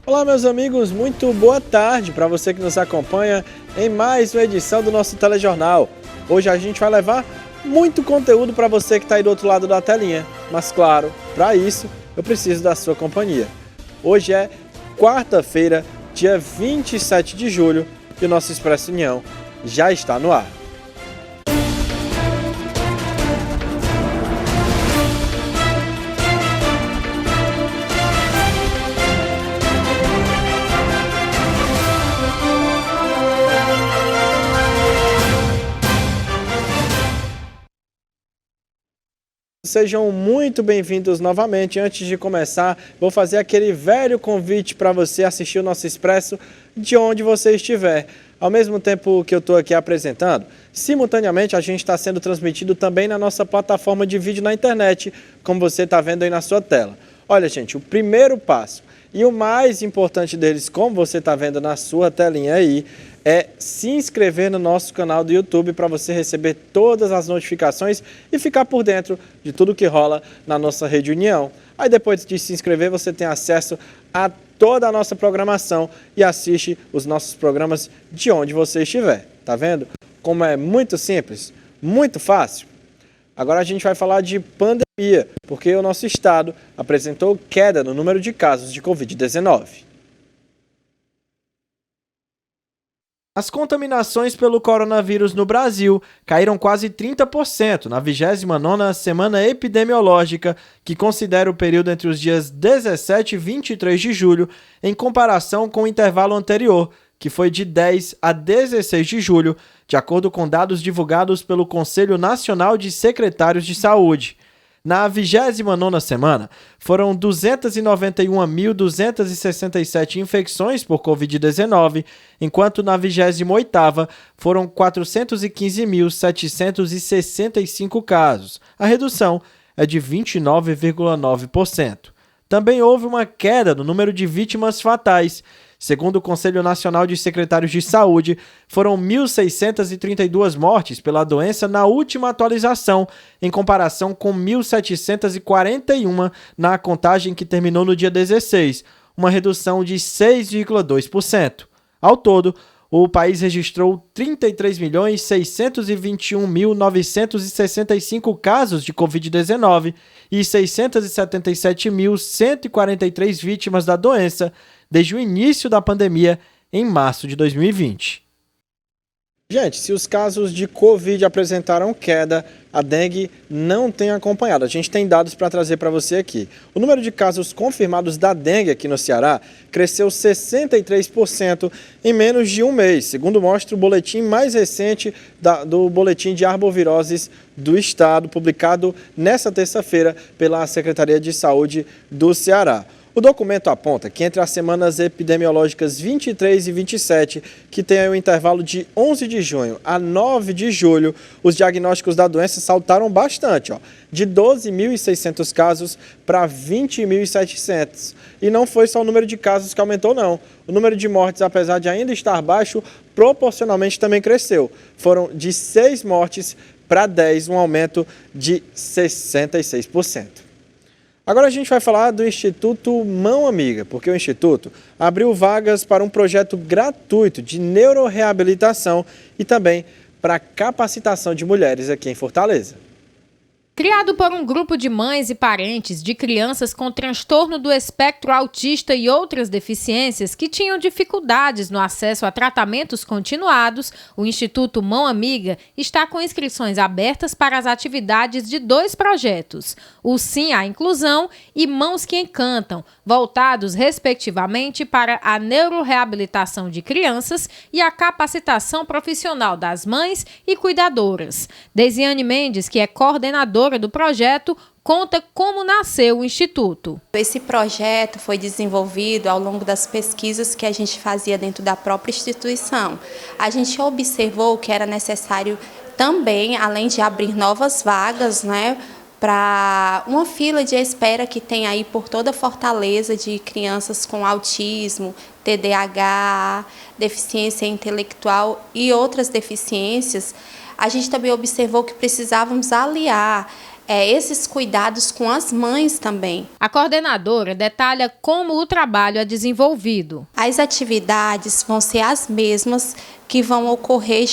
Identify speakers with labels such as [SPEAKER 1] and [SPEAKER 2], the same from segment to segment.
[SPEAKER 1] Olá, meus amigos, muito boa tarde para você que nos acompanha em mais uma edição do nosso telejornal. Hoje a gente vai levar muito conteúdo para você que está aí do outro lado da telinha, mas claro, para isso eu preciso da sua companhia. Hoje é quarta-feira, dia 27 de julho e o nosso Expresso União já está no ar. Sejam muito bem-vindos novamente. Antes de começar, vou fazer aquele velho convite para você assistir o nosso Expresso de onde você estiver. Ao mesmo tempo que eu estou aqui apresentando, simultaneamente a gente está sendo transmitido também na nossa plataforma de vídeo na internet, como você está vendo aí na sua tela. Olha, gente, o primeiro passo e o mais importante deles, como você está vendo na sua telinha aí, é se inscrever no nosso canal do YouTube para você receber todas as notificações e ficar por dentro de tudo que rola na nossa Rede União. Aí depois de se inscrever, você tem acesso a toda a nossa programação e assiste os nossos programas de onde você estiver. Tá vendo como é muito simples, muito fácil? Agora a gente vai falar de pandemia, porque o nosso estado apresentou queda no número de casos de Covid-19. As contaminações pelo coronavírus no Brasil caíram quase 30% na 29ª semana epidemiológica, que considera o período entre os dias 17 e 23 de julho, em comparação com o intervalo anterior, que foi de 10 a 16 de julho, de acordo com dados divulgados pelo Conselho Nacional de Secretários de Saúde. Na 29ª semana, foram 291.267 infecções por Covid-19, enquanto na 28ª foram 415.765 casos. A redução é de 29,9%. Também houve uma queda no número de vítimas fatais. Segundo o Conselho Nacional de Secretários de Saúde, foram 1.632 mortes pela doença na última atualização, em comparação com 1.741 na contagem que terminou no dia 16, uma redução de 6,2%. Ao todo, o país registrou 33.621.965 casos de Covid-19 e 677.143 vítimas da doença desde o início da pandemia em março de 2020. Gente, se os casos de Covid apresentaram queda, a dengue não tem acompanhado. A gente tem dados para trazer para você aqui. O número de casos confirmados da dengue aqui no Ceará cresceu 63% em menos de um mês, segundo mostra o boletim mais recente do Boletim de Arboviroses do Estado, publicado nesta terça-feira pela Secretaria de Saúde do Ceará. O documento aponta que entre as semanas epidemiológicas 23 e 27, que tem aí um intervalo de 11 de junho a 9 de julho, os diagnósticos da doença saltaram bastante, de 12.600 casos para 20.700. E não foi só o número de casos que aumentou, não. O número de mortes, apesar de ainda estar baixo, proporcionalmente também cresceu. Foram de 6 mortes para 10, um aumento de 66%. Agora a gente vai falar do Instituto Mão Amiga, porque o Instituto abriu vagas para um projeto gratuito de neuroreabilitação e também para capacitação de mulheres aqui em Fortaleza.
[SPEAKER 2] Criado por um grupo de mães e parentes de crianças com transtorno do espectro autista e outras deficiências que tinham dificuldades no acesso a tratamentos continuados, o Instituto Mão Amiga está com inscrições abertas para as atividades de 2 projetos, o Sim à Inclusão e Mãos que Encantam, voltados respectivamente para a neuroreabilitação de crianças e a capacitação profissional das mães e cuidadoras. Desiane Mendes, que é coordenadora do projeto, conta como nasceu o Instituto.
[SPEAKER 3] Esse projeto foi desenvolvido ao longo das pesquisas que a gente fazia dentro da própria instituição. A gente observou que era necessário também, além de abrir novas vagas, para uma fila de espera que tem aí por toda Fortaleza de crianças com autismo, TDAH, deficiência intelectual e outras deficiências, a gente também observou que precisávamos aliar esses cuidados com as mães também.
[SPEAKER 2] A coordenadora detalha como o trabalho é desenvolvido.
[SPEAKER 3] As atividades vão ser as mesmas que vão ocorrer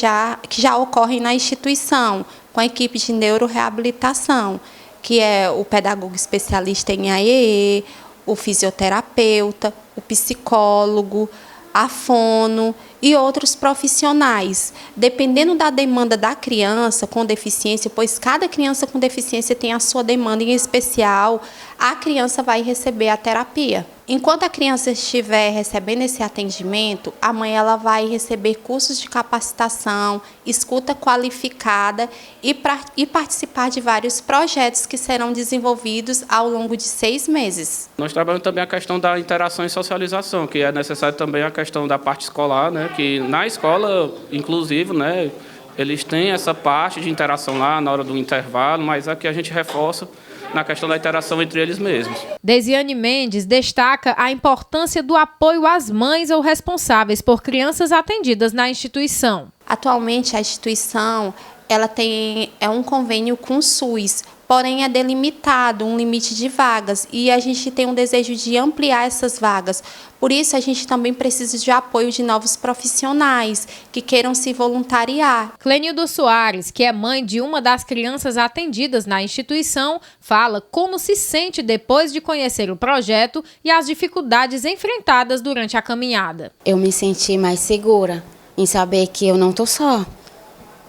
[SPEAKER 3] que já ocorrem na instituição, com a equipe de neuroreabilitação, que é o pedagogo especialista em AEE, o fisioterapeuta, o psicólogo, a fono e outros profissionais, dependendo da demanda da criança com deficiência, pois cada criança com deficiência tem a sua demanda em especial, a criança vai receber a terapia. Enquanto a criança estiver recebendo esse atendimento, a mãe ela vai receber cursos de capacitação, escuta qualificada e participar de vários projetos que serão desenvolvidos ao longo de 6 meses.
[SPEAKER 4] Nós trabalhamos também a questão da interação e socialização, que é necessário também a questão da parte escolar, né? Que na escola, inclusive, né, eles têm essa parte de interação lá na hora do intervalo, mas aqui a gente reforça na questão da interação entre eles mesmos.
[SPEAKER 2] Desiane Mendes destaca a importância do apoio às mães ou responsáveis por crianças atendidas na instituição.
[SPEAKER 3] Atualmente, a instituição ela tem um convênio com o SUS, porém é delimitado um limite de vagas e a gente tem um desejo de ampliar essas vagas. Por isso, a gente também precisa de apoio de novos profissionais que queiram se voluntariar.
[SPEAKER 2] Clenildo Soares, que é mãe de uma das crianças atendidas na instituição, fala como se sente depois de conhecer o projeto e as dificuldades enfrentadas durante a caminhada.
[SPEAKER 5] Eu me senti mais segura em saber que eu não estou só,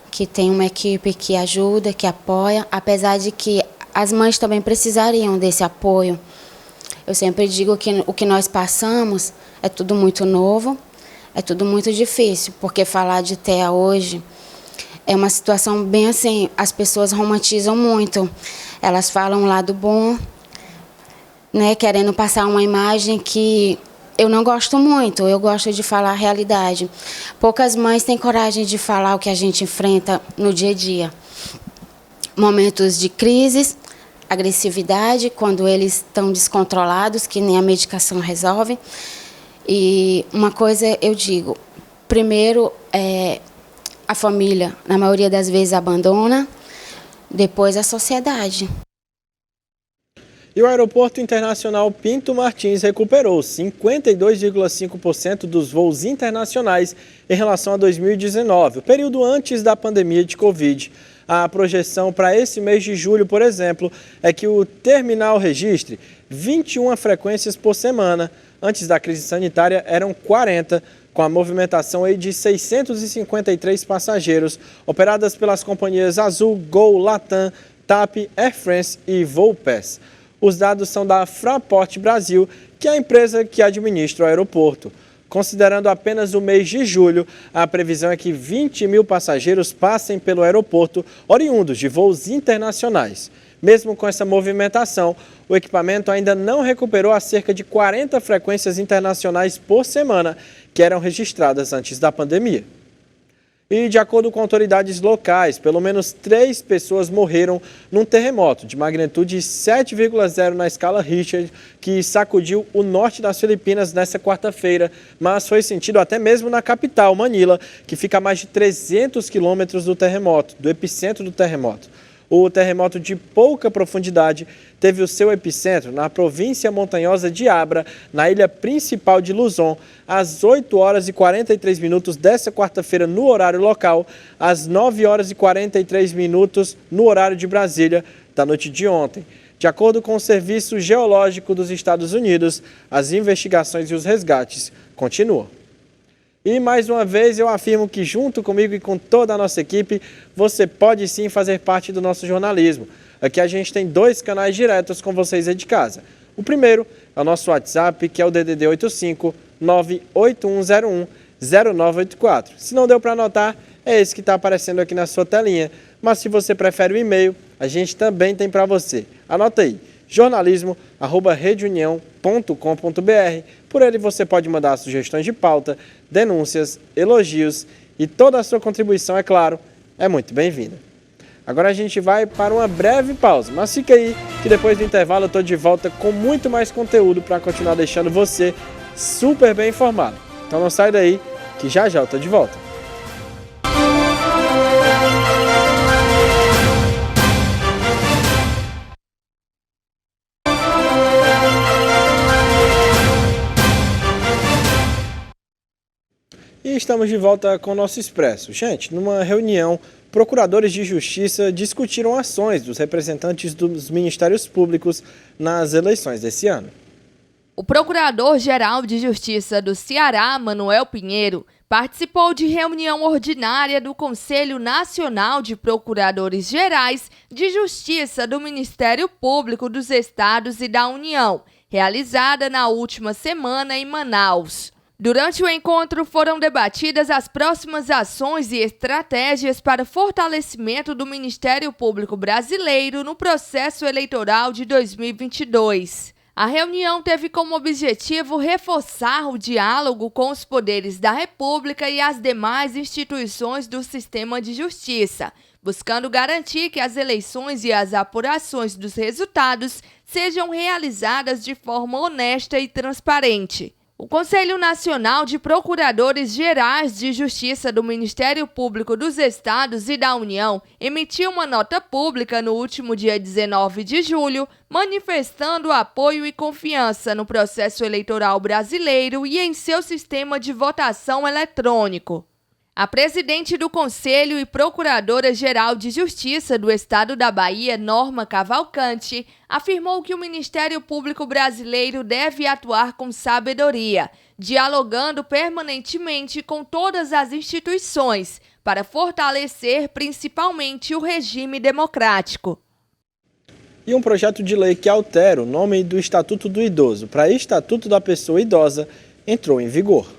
[SPEAKER 5] que tem uma equipe que ajuda, que apoia, apesar de que as mães também precisariam desse apoio. Eu sempre digo que o que nós passamos é tudo muito novo, é tudo muito difícil, porque falar de TEA hoje é uma situação bem assim, as pessoas romantizam muito, elas falam o lado bom, né, querendo passar uma imagem que eu não gosto muito, eu gosto de falar a realidade. Poucas mães têm coragem de falar o que a gente enfrenta no dia a dia. Momentos de crises, agressividade, quando eles estão descontrolados, que nem a medicação resolve. E uma coisa eu digo, primeiro a família, na maioria das vezes, abandona, depois a sociedade.
[SPEAKER 1] E o Aeroporto Internacional Pinto Martins recuperou 52,5% dos voos internacionais em relação a 2019, o período antes da pandemia de Covid. A projeção para esse mês de julho, por exemplo, é que o terminal registre 21 frequências por semana. Antes da crise sanitária eram 40, com a movimentação aí de 653 passageiros, operadas pelas companhias Azul, Gol, Latam, TAP, Air France e Volpass. Os dados são da Fraport Brasil, que é a empresa que administra o aeroporto. Considerando apenas o mês de julho, a previsão é que 20 mil passageiros passem pelo aeroporto oriundos de voos internacionais. Mesmo com essa movimentação, o equipamento ainda não recuperou as cerca de 40 frequências internacionais por semana que eram registradas antes da pandemia. E, de acordo com autoridades locais, pelo menos 3 pessoas morreram num terremoto de magnitude 7,0 na escala Richter, que sacudiu o norte das Filipinas nesta quarta-feira, mas foi sentido até mesmo na capital, Manila, que fica a mais de 300 quilômetros do epicentro do terremoto. O terremoto de pouca profundidade teve o seu epicentro na província montanhosa de Abra, na ilha principal de Luzon, às 8 horas e 43 minutos desta quarta-feira no horário local, às 9 horas e 43 minutos no horário de Brasília, da noite de ontem. De acordo com o Serviço Geológico dos Estados Unidos, as investigações e os resgates continuam. E mais uma vez eu afirmo que junto comigo e com toda a nossa equipe, você pode sim fazer parte do nosso jornalismo. Aqui a gente tem 2 canais diretos com vocês aí de casa. O primeiro é o nosso WhatsApp, que é o DDD 85 98101 0984. Se não deu para anotar, é esse que está aparecendo aqui na sua telinha. Mas se você prefere o e-mail, a gente também tem para você. Anota aí, jornalismo@redeunião.com.br. Por ele você pode mandar sugestões de pauta, denúncias, elogios e toda a sua contribuição, é claro, é muito bem-vinda. Agora a gente vai para uma breve pausa, mas fica aí que depois do intervalo eu estou de volta com muito mais conteúdo para continuar deixando você super bem informado. Então não sai daí que já já eu estou de volta. E estamos de volta com o nosso Expresso. Gente, numa reunião, procuradores de justiça discutiram ações dos representantes dos ministérios públicos nas eleições desse ano.
[SPEAKER 6] O Procurador-Geral de Justiça do Ceará, Manuel Pinheiro, participou de reunião ordinária do Conselho Nacional de Procuradores Gerais de Justiça do Ministério Público dos Estados e da União, realizada na última semana em Manaus. Durante o encontro foram debatidas as próximas ações e estratégias para fortalecimento do Ministério Público Brasileiro no processo eleitoral de 2022. A reunião teve como objetivo reforçar o diálogo com os poderes da República e as demais instituições do sistema de justiça, buscando garantir que as eleições e as apurações dos resultados sejam realizadas de forma honesta e transparente. O Conselho Nacional de Procuradores Gerais de Justiça do Ministério Público dos Estados e da União emitiu uma nota pública no último dia 19 de julho, manifestando apoio e confiança no processo eleitoral brasileiro e em seu sistema de votação eletrônico. A presidente do Conselho e Procuradora-Geral de Justiça do Estado da Bahia, Norma Cavalcante, afirmou que o Ministério Público Brasileiro deve atuar com sabedoria, dialogando permanentemente com todas as instituições para fortalecer principalmente o regime democrático.
[SPEAKER 1] E um projeto de lei que altera o nome do Estatuto do Idoso para Estatuto da Pessoa Idosa entrou em vigor.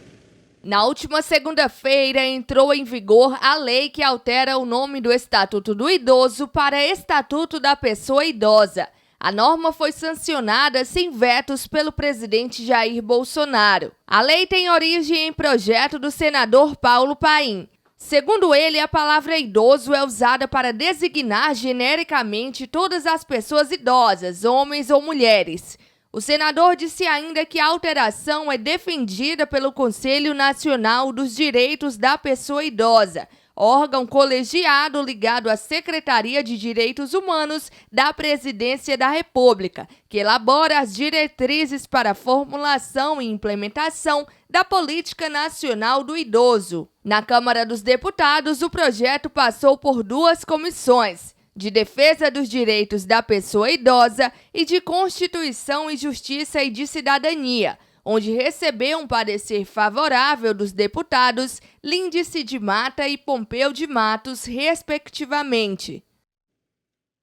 [SPEAKER 6] Na última segunda-feira, entrou em vigor a lei que altera o nome do Estatuto do Idoso para Estatuto da Pessoa Idosa. A norma foi sancionada sem vetos pelo presidente Jair Bolsonaro. A lei tem origem em projeto do senador Paulo Paim. Segundo ele, a palavra idoso é usada para designar genericamente todas as pessoas idosas, homens ou mulheres. O senador disse ainda que a alteração é defendida pelo Conselho Nacional dos Direitos da Pessoa Idosa, órgão colegiado ligado à Secretaria de Direitos Humanos da Presidência da República, que elabora as diretrizes para a formulação e implementação da Política Nacional do Idoso. Na Câmara dos Deputados, o projeto passou por duas comissões: de Defesa dos Direitos da Pessoa Idosa e de Constituição e Justiça e de Cidadania, onde recebeu um parecer favorável dos deputados Lindice de Mata e Pompeu de Matos, respectivamente.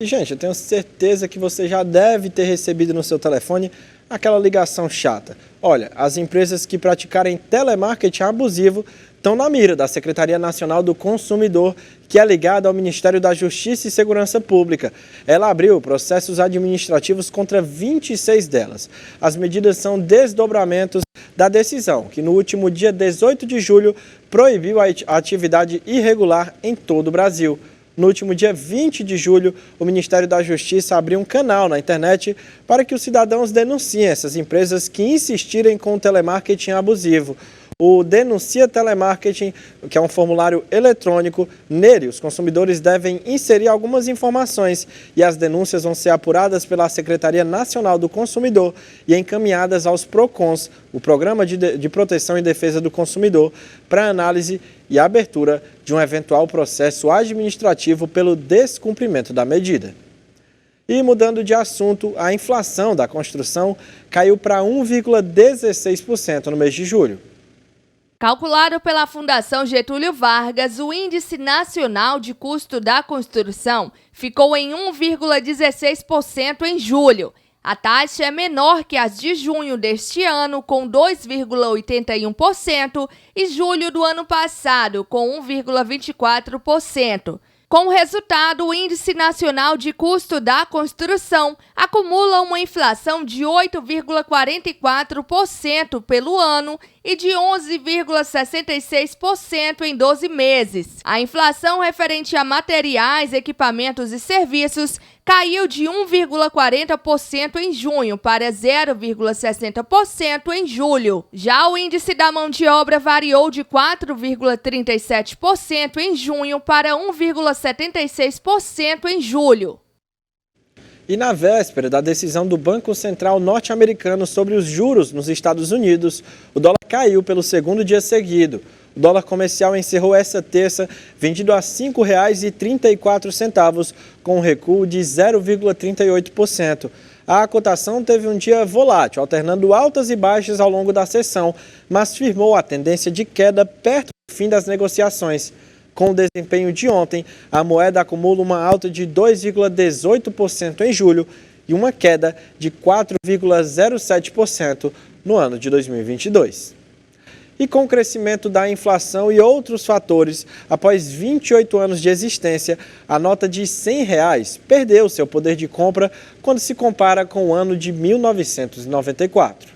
[SPEAKER 1] E, gente, eu tenho certeza que você já deve ter recebido no seu telefone aquela ligação chata. Olha, as empresas que praticarem telemarketing abusivo estão na mira da Secretaria Nacional do Consumidor, que é ligada ao Ministério da Justiça e Segurança Pública. Ela abriu processos administrativos contra 26 delas. As medidas são desdobramentos da decisão, que no último dia 18 de julho proibiu a atividade irregular em todo o Brasil. No último dia 20 de julho, o Ministério da Justiça abriu um canal na internet para que os cidadãos denunciem essas empresas que insistirem com o telemarketing abusivo. O Denuncia Telemarketing, que é um formulário eletrônico, nele os consumidores devem inserir algumas informações e as denúncias vão ser apuradas pela Secretaria Nacional do Consumidor e encaminhadas aos PROCONs, o Programa de Proteção e Defesa do Consumidor, para análise e abertura de um eventual processo administrativo pelo descumprimento da medida. E mudando de assunto, a inflação da construção caiu para 1,16% no mês de julho.
[SPEAKER 6] Calculado pela Fundação Getúlio Vargas, o Índice Nacional de Custo da Construção ficou em 1,16% em julho. A taxa é menor que as de junho deste ano, com 2,81%, e julho do ano passado, com 1,24%. Com o resultado, o Índice Nacional de Custo da Construção acumula uma inflação de 8,44% pelo ano e de 11,66% em 12 meses. A inflação referente a materiais, equipamentos e serviços caiu de 1,40% em junho para 0,60% em julho. Já o índice da mão de obra variou de 4,37% em junho para 1,76% em julho.
[SPEAKER 1] E na véspera da decisão do Banco Central norte-americano sobre os juros nos Estados Unidos, o dólar caiu pelo segundo dia seguido. O dólar comercial encerrou essa terça vendido a R$ 5,34, com um recuo de 0,38%. A cotação teve um dia volátil, alternando altas e baixas ao longo da sessão, mas firmou a tendência de queda perto do fim das negociações. Com o desempenho de ontem, a moeda acumula uma alta de 2,18% em julho e uma queda de 4,07% no ano de 2022. E com o crescimento da inflação e outros fatores, após 28 anos de existência, a nota de R$ 100 perdeu seu poder de compra quando se compara com o ano de 1994.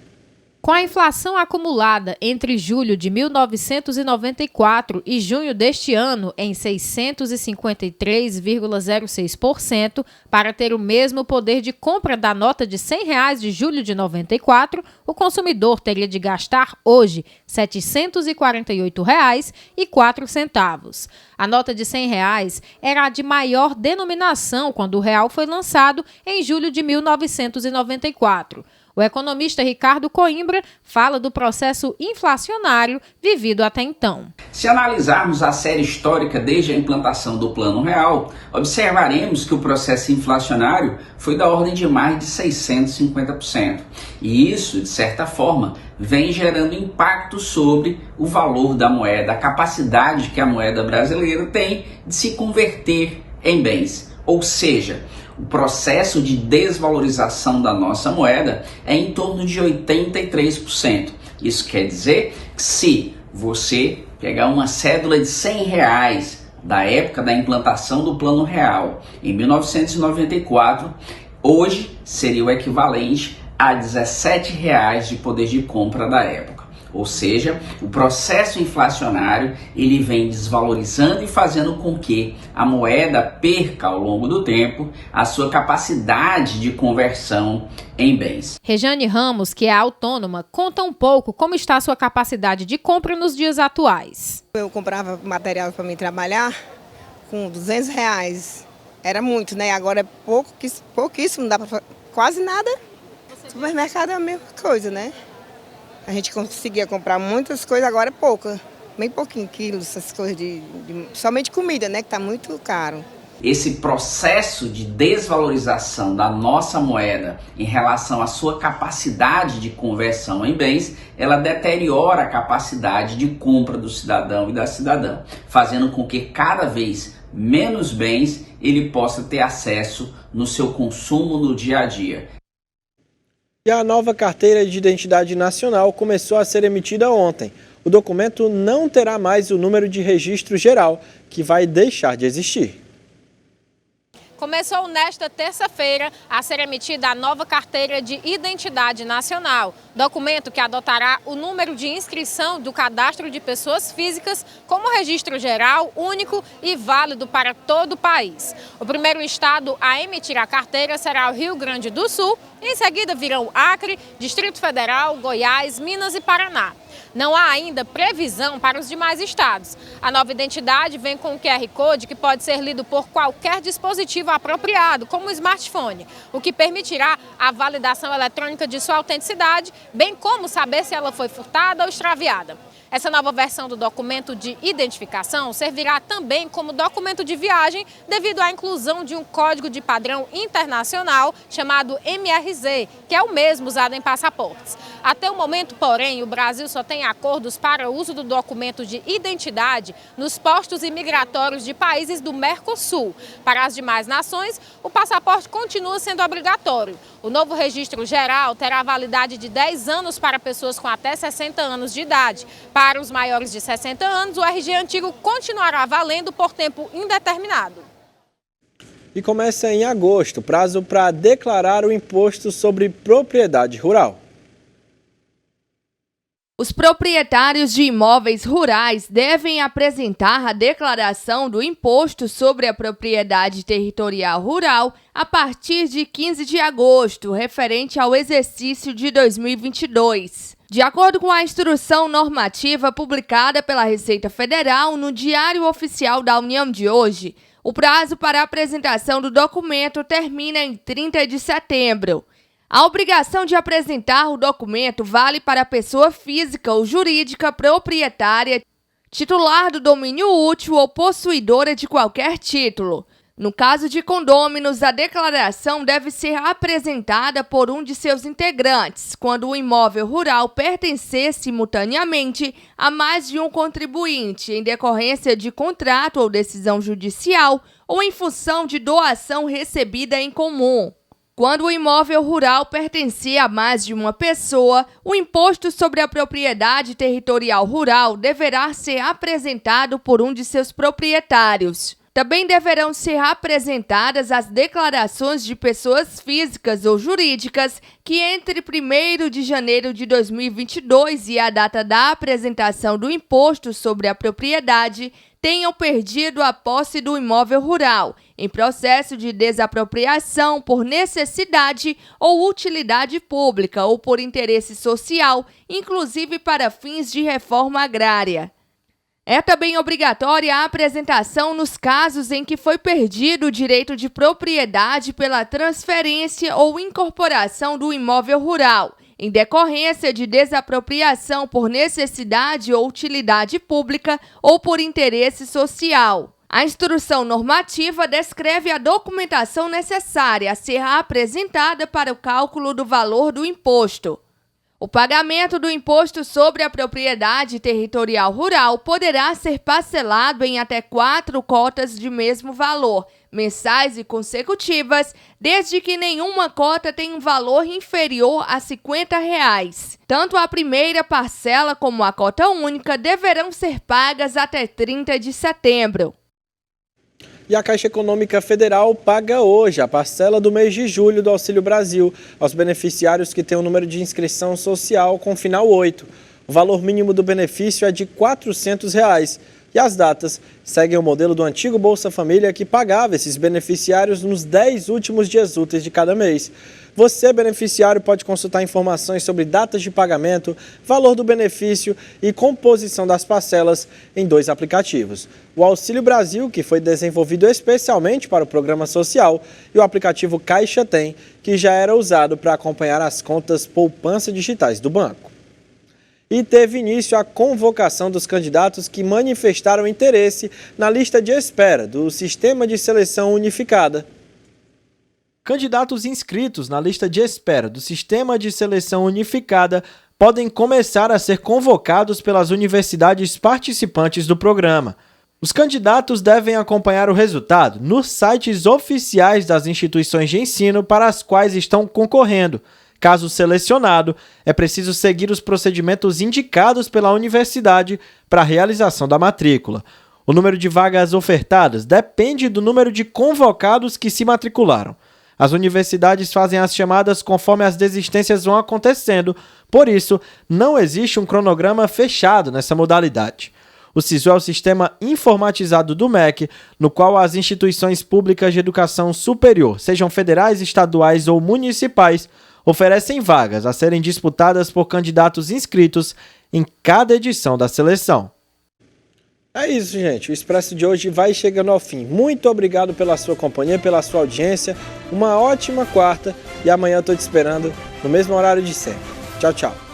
[SPEAKER 2] Com a inflação acumulada entre julho de 1994 e junho deste ano em 653,06%, para ter o mesmo poder de compra da nota de R$ 100 de julho de 94, o consumidor teria de gastar hoje R$ 748,04. A nota de R$ 100 era a de maior denominação quando o real foi lançado em julho de 1994. O economista Ricardo Coimbra fala do processo inflacionário vivido até então.
[SPEAKER 7] Se analisarmos a série histórica desde a implantação do Plano Real, observaremos que o processo inflacionário foi da ordem de mais de 650%. E isso, de certa forma, vem gerando impacto sobre o valor da moeda, a capacidade que a moeda brasileira tem de se converter em bens. Ou seja, o processo de desvalorização da nossa moeda é em torno de 83%. Isso quer dizer que se você pegar uma cédula de R$ 100 da época da implantação do Plano Real, em 1994, hoje seria o equivalente a R$ 17 de poder de compra da época. Ou seja, o processo inflacionário ele vem desvalorizando e fazendo com que a moeda perca ao longo do tempo a sua capacidade de conversão em bens.
[SPEAKER 2] Rejane Ramos, que é autônoma, conta um pouco como está a sua capacidade de compra nos dias atuais.
[SPEAKER 8] Eu comprava material para mim trabalhar com R$ 200. Era muito, né? Agora é pouquíssimo, não dá para quase nada. Supermercado é a mesma coisa, né? A gente conseguia comprar muitas coisas, agora é pouca, bem pouquinho quilos, essas coisas somente comida, né, que está muito caro.
[SPEAKER 7] Esse processo de desvalorização da nossa moeda em relação à sua capacidade de conversão em bens, ela deteriora a capacidade de compra do cidadão e da cidadã, fazendo com que cada vez menos bens ele possa ter acesso no seu consumo no dia a dia.
[SPEAKER 1] E a nova carteira de identidade nacional começou a ser emitida ontem. O documento não terá mais o número de registro geral, que vai deixar de existir.
[SPEAKER 2] Começou nesta terça-feira a ser emitida a nova carteira de identidade nacional, documento que adotará o número de inscrição do cadastro de pessoas físicas como registro geral, único e válido para todo o país. O primeiro estado a emitir a carteira será o Rio Grande do Sul, em seguida virão Acre, Distrito Federal, Goiás, Minas e Paraná. Não há ainda previsão para os demais estados. A nova identidade vem com um QR Code que pode ser lido por qualquer dispositivo apropriado, como o smartphone, o que permitirá a validação eletrônica de sua autenticidade, bem como saber se ela foi furtada ou extraviada. Essa nova versão do documento de identificação servirá também como documento de viagem devido à inclusão de um código de padrão internacional chamado MRZ, que é o mesmo usado em passaportes. Até o momento, porém, o Brasil só tem acordos para o uso do documento de identidade nos postos imigratórios de países do Mercosul. Para as demais nações, o passaporte continua sendo obrigatório. O novo registro geral terá validade de 10 anos para pessoas com até 60 anos de idade. Para os maiores de 60 anos, o RG antigo continuará valendo por tempo indeterminado.
[SPEAKER 1] E começa em agosto, prazo para declarar o imposto sobre propriedade rural.
[SPEAKER 6] Os proprietários de imóveis rurais devem apresentar a declaração do Imposto sobre a Propriedade Territorial Rural a partir de 15 de agosto, referente ao exercício de 2022. De acordo com a instrução normativa publicada pela Receita Federal no Diário Oficial da União de hoje, o prazo para a apresentação do documento termina em 30 de setembro. A obrigação de apresentar o documento vale para a pessoa física ou jurídica proprietária titular do domínio útil ou possuidora de qualquer título. No caso de condôminos, a declaração deve ser apresentada por um de seus integrantes, quando o imóvel rural pertencer simultaneamente a mais de um contribuinte, em decorrência de contrato ou decisão judicial, ou em função de doação recebida em comum. Quando o imóvel rural pertencer a mais de uma pessoa, o imposto sobre a propriedade territorial rural deverá ser apresentado por um de seus proprietários. Também deverão ser apresentadas as declarações de pessoas físicas ou jurídicas que entre 1º de janeiro de 2022 e a data da apresentação do imposto sobre a propriedade tenham perdido a posse do imóvel rural, em processo de desapropriação por necessidade ou utilidade pública ou por interesse social, inclusive para fins de reforma agrária. É também obrigatória a apresentação nos casos em que foi perdido o direito de propriedade pela transferência ou incorporação do imóvel rural, em decorrência de desapropriação por necessidade ou utilidade pública ou por interesse social. A instrução normativa descreve a documentação necessária a ser apresentada para o cálculo do valor do imposto. O pagamento do imposto sobre a propriedade territorial rural poderá ser parcelado em até 4 cotas de mesmo valor, mensais e consecutivas, desde que nenhuma cota tenha um valor inferior a R$ 50. Tanto a primeira parcela como a cota única deverão ser pagas até 30 de setembro.
[SPEAKER 1] E a Caixa Econômica Federal paga hoje a parcela do mês de julho do Auxílio Brasil aos beneficiários que têm o número de inscrição social com final 8. O valor mínimo do benefício é de R$ 400 e as datas seguem o modelo do antigo Bolsa Família que pagava esses beneficiários nos 10 últimos dias úteis de cada mês. Você, beneficiário, pode consultar informações sobre datas de pagamento, valor do benefício e composição das parcelas em 2 aplicativos. O Auxílio Brasil, que foi desenvolvido especialmente para o programa social, e o aplicativo Caixa Tem, que já era usado para acompanhar as contas poupança digitais do banco. E teve início a convocação dos candidatos que manifestaram interesse na lista de espera do Sistema de Seleção Unificada. Candidatos inscritos na lista de espera do Sistema de Seleção Unificada podem começar a ser convocados pelas universidades participantes do programa. Os candidatos devem acompanhar o resultado nos sites oficiais das instituições de ensino para as quais estão concorrendo. Caso selecionado, é preciso seguir os procedimentos indicados pela universidade para a realização da matrícula. O número de vagas ofertadas depende do número de convocados que se matricularam. As universidades fazem as chamadas conforme as desistências vão acontecendo, por isso, não existe um cronograma fechado nessa modalidade. O SISU é o sistema informatizado do MEC, no qual as instituições públicas de educação superior, sejam federais, estaduais ou municipais, oferecem vagas a serem disputadas por candidatos inscritos em cada edição da seleção. É isso, gente. O Expresso de hoje vai chegando ao fim. Muito obrigado pela sua companhia, pela sua audiência. Uma ótima quarta e amanhã eu estou te esperando no mesmo horário de sempre. Tchau, tchau.